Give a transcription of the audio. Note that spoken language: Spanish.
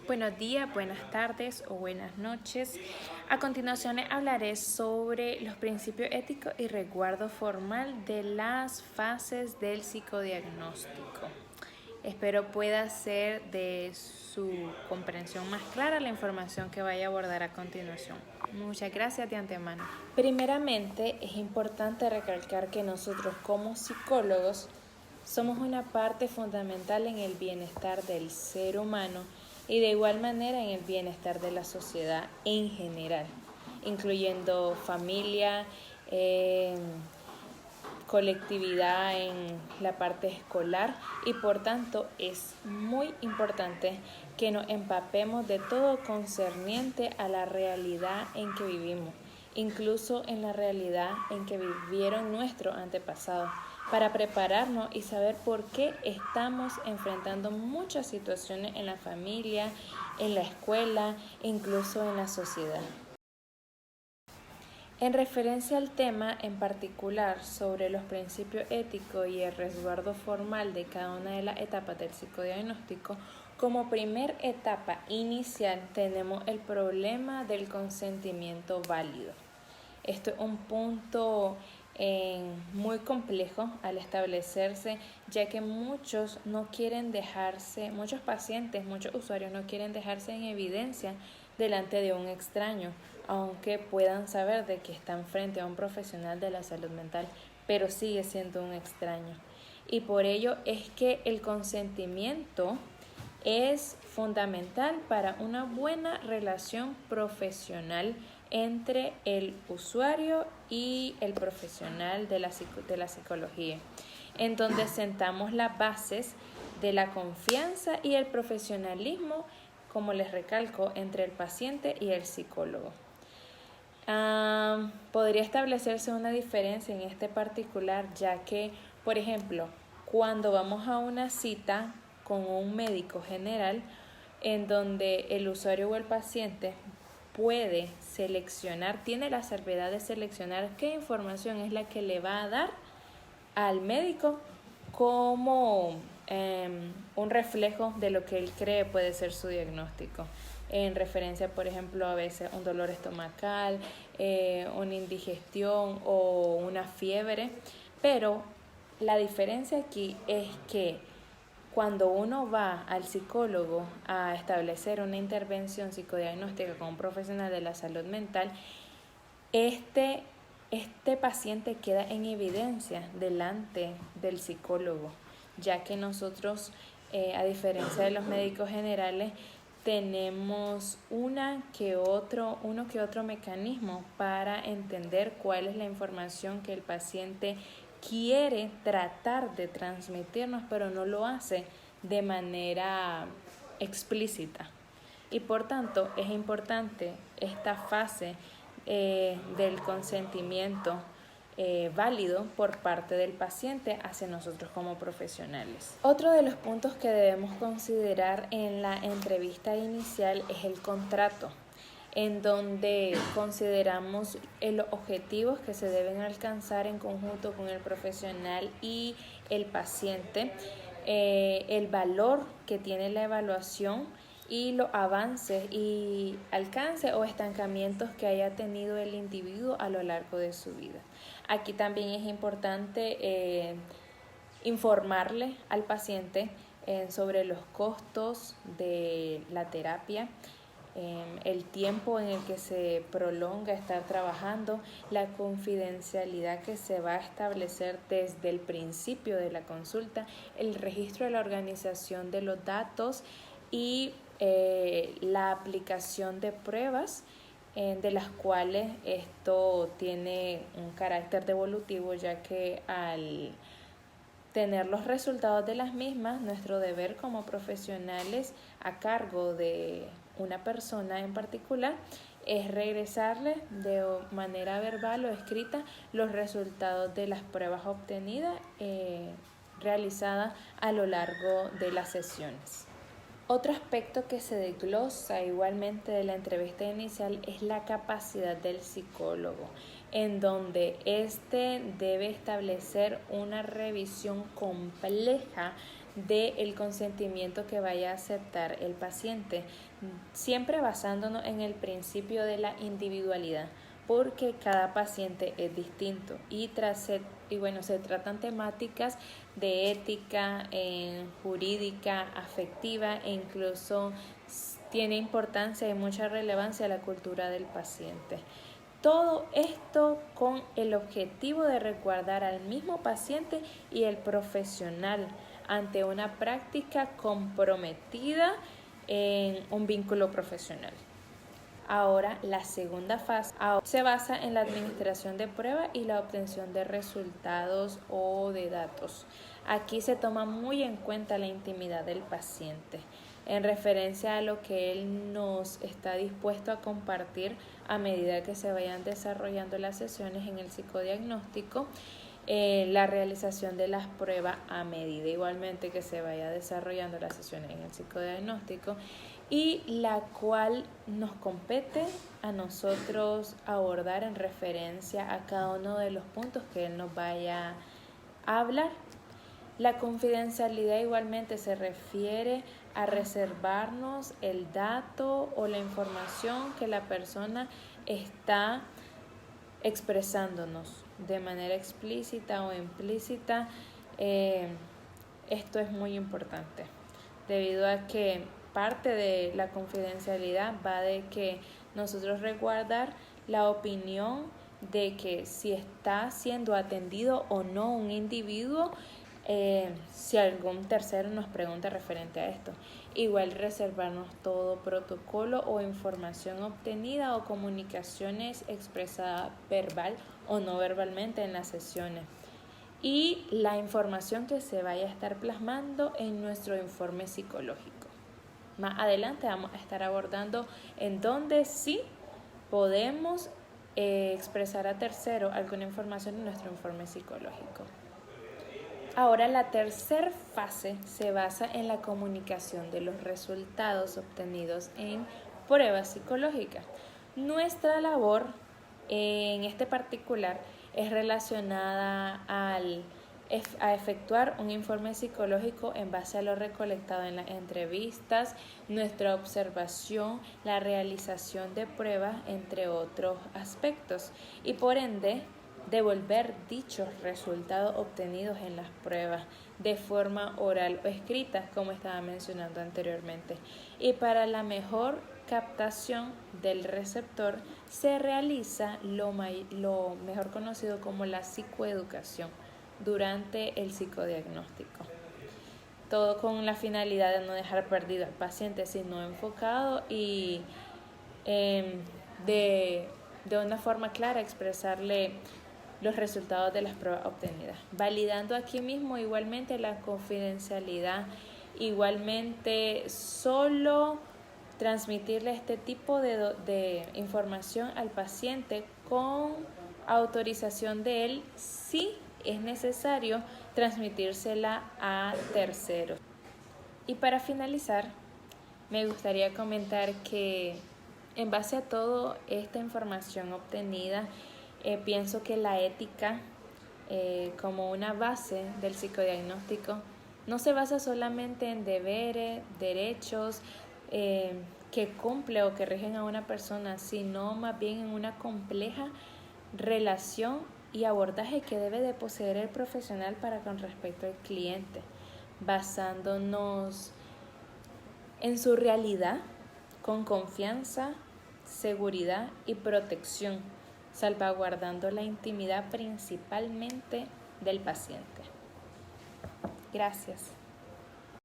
Buenos días, buenas tardes o buenas noches. A continuación hablaré sobre los principios éticos y resguardo formal de las fases del psicodiagnóstico. Espero pueda ser de su comprensión más clara la información que vaya a abordar a continuación. Muchas gracias de antemano. Primeramente, es importante recalcar que nosotros como psicólogos somos una parte fundamental en el bienestar del ser humano y de igual manera en el bienestar de la sociedad en general, incluyendo familia, colectividad en la parte escolar y por tanto es muy importante que nos empapemos de todo concerniente a la realidad en que vivimos, incluso en la realidad en que vivieron nuestros antepasados, para prepararnos y saber por qué estamos enfrentando muchas situaciones en la familia, en la escuela e incluso en la sociedad. En referencia al tema en particular sobre los principios éticos y el resguardo formal de cada una de las etapas del psicodiagnóstico, como primer etapa inicial tenemos el problema del consentimiento válido. Esto es un punto muy complejo al establecerse, ya que muchos pacientes, muchos usuarios no quieren dejarse en evidencia delante de un extraño, aunque puedan saber de que están frente a un profesional de la salud mental, pero sigue siendo un extraño. Y por ello es que el consentimiento es fundamental para una buena relación profesional entre el usuario y el profesional de la psicología, en donde sentamos las bases de la confianza y el profesionalismo, como les recalco, entre el paciente y el psicólogo. Podría establecerse una diferencia en este particular, ya que, por ejemplo, cuando vamos a una cita con un médico general, en donde el usuario o el paciente puede seleccionar, tiene la salvedad de seleccionar qué información es la que le va a dar al médico como un reflejo de lo que él cree puede ser su diagnóstico, en referencia, por ejemplo, a veces un dolor estomacal, una indigestión o una fiebre. Pero la diferencia aquí es que cuando uno va al psicólogo a establecer una intervención psicodiagnóstica con un profesional de la salud mental, este paciente queda en evidencia delante del psicólogo, ya que nosotros, a diferencia de los médicos generales, tenemos uno que otro mecanismo para entender cuál es la información que el paciente quiere tratar de transmitirnos, pero no lo hace de manera explícita. Y por tanto es importante esta fase del consentimiento válido por parte del paciente hacia nosotros como profesionales. Otro de los puntos que debemos considerar en la entrevista inicial es el contrato, en donde consideramos los objetivos que se deben alcanzar en conjunto con el profesional y el paciente, el valor que tiene la evaluación y los avances y alcances o estancamientos que haya tenido el individuo a lo largo de su vida. Aquí también es importante informarle al paciente sobre los costos de la terapia, el tiempo en el que se prolonga estar trabajando, la confidencialidad que se va a establecer desde el principio de la consulta, el registro de la organización de los datos y la aplicación de pruebas de las cuales esto tiene un carácter devolutivo, ya que al tener los resultados de las mismas, nuestro deber como profesionales a cargo de una persona en particular es regresarle de manera verbal o escrita los resultados de las pruebas obtenidas realizadas a lo largo de las sesiones. Otro aspecto que se desglosa igualmente de la entrevista inicial es la capacidad del psicólogo, en donde éste debe establecer una revisión compleja del consentimiento que vaya a aceptar el paciente, siempre basándonos en el principio de la individualidad, porque cada paciente es distinto y se tratan temáticas de ética, jurídica, afectiva, e incluso tiene importancia y mucha relevancia la cultura del paciente. Todo esto con el objetivo de resguardar al mismo paciente y el profesional ante una práctica comprometida en un vínculo profesional. Ahora, la segunda fase se basa en la administración de pruebas y la obtención de resultados o de datos. Aquí se toma muy en cuenta la intimidad del paciente en referencia a lo que él nos está dispuesto a compartir a medida que se vayan desarrollando las sesiones en el psicodiagnóstico, la realización de las pruebas a medida igualmente que se vaya desarrollando las sesiones en el psicodiagnóstico, y la cual nos compete a nosotros abordar en referencia a cada uno de los puntos que él nos vaya a hablar. La confidencialidad igualmente se refiere a reservarnos el dato o la información que la persona está expresándonos de manera explícita o implícita. Esto es muy importante, debido a que parte de la confidencialidad va de que nosotros resguardar la opinión de que si está siendo atendido o no un individuo, si algún tercero nos pregunta referente a esto. Igual reservarnos todo protocolo o información obtenida o comunicaciones expresadas verbal o no verbalmente en las sesiones. Y la información que se vaya a estar plasmando en nuestro informe psicológico. Más adelante vamos a estar abordando en dónde sí podemos expresar a terceros alguna información en nuestro informe psicológico. Ahora, la tercera fase se basa en la comunicación de los resultados obtenidos en pruebas psicológicas. Nuestra labor en este particular es relacionada a efectuar un informe psicológico en base a lo recolectado en las entrevistas, nuestra observación, la realización de pruebas, entre otros aspectos, y por ende devolver dichos resultados obtenidos en las pruebas de forma oral o escrita, como estaba mencionando anteriormente. Y para la mejor captación del receptor se realiza lo mejor conocido como la psicoeducación durante el psicodiagnóstico. Todo con la finalidad de no dejar perdido al paciente, sino enfocado y de una forma clara expresarle los resultados de las pruebas obtenidas, validando aquí mismo igualmente la confidencialidad, igualmente solo transmitirle este tipo de información al paciente con autorización de él si es necesario transmitírsela a terceros. Y para finalizar, me gustaría comentar que en base a toda esta información obtenida, pienso que la ética como una base del psicodiagnóstico no se basa solamente en deberes, derechos que cumple o que rigen a una persona, sino más bien en una compleja relación y abordaje que debe de poseer el profesional para con respecto al cliente, basándonos en su realidad con confianza, seguridad y protección, salvaguardando la intimidad principalmente del paciente. Gracias.